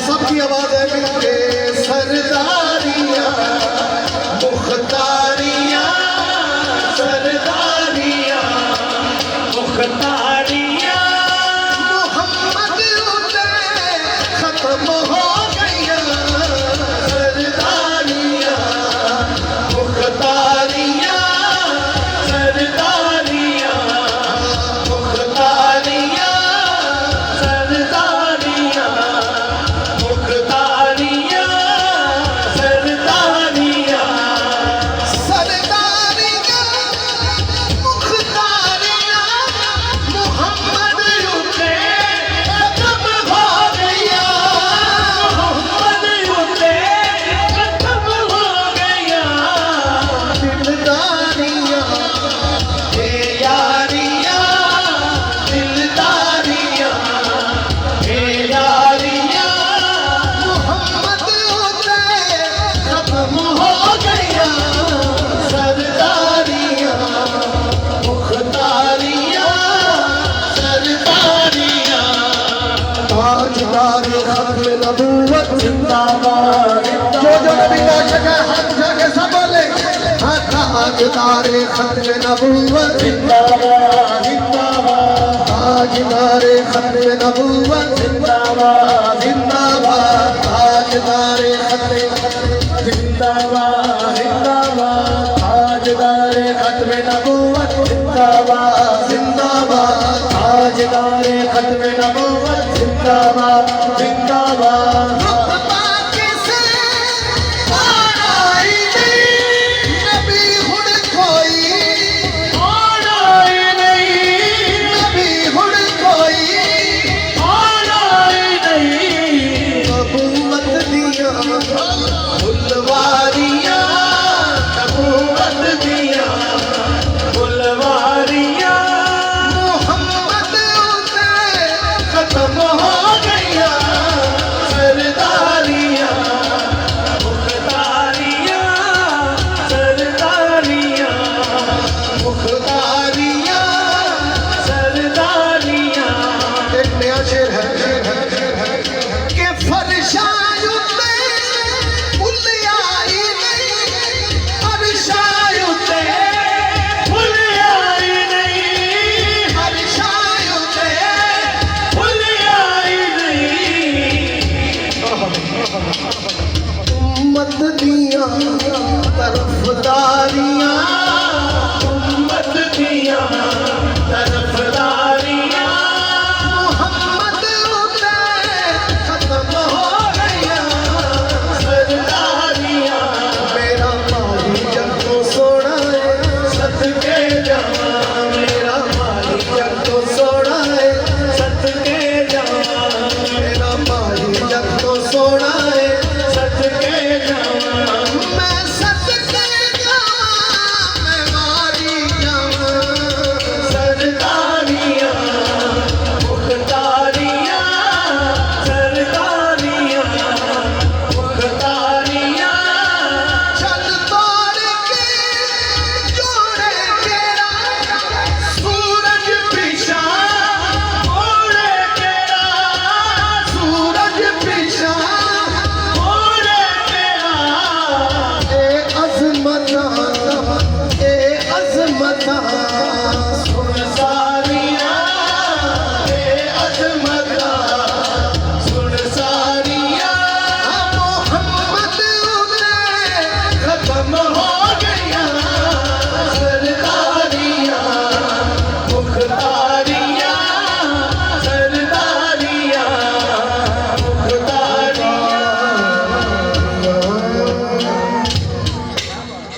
सबकी आवाज है मिलके सरदारियां मुख्तारियां सरदारियां मुख्तारियां मोहम्मद उते खत्म हो गया सरदारियां मुख्तारियां सरदारियां मुख्तारियां सरदारियां जो नबी का शक्ल हाथ जाके सब बोले ताजदारे खत्म नबूवत जिंदाबाद जिंदाबाद ताजदारे खत्म नबूवत जिंदाबाद जिंदाबाद ताजदारे खत्म जिंदाबाद जिंदाबाद ताजदारे खत्म नबूवत जिंदाबाद जिंदाबाद ताजदारे खत्म नबूवत जिंदाबाद जिंदाबाद तरफदारियां उम्मत दियां तरफदारियां मोहम्मद उते खत्म हो गया सरदारियां मेरा माली जग तो सोना है सदके जावां मेरा माली जग तो सोना है सदके जावां मेरा माली जग तो सोना है सदके जावां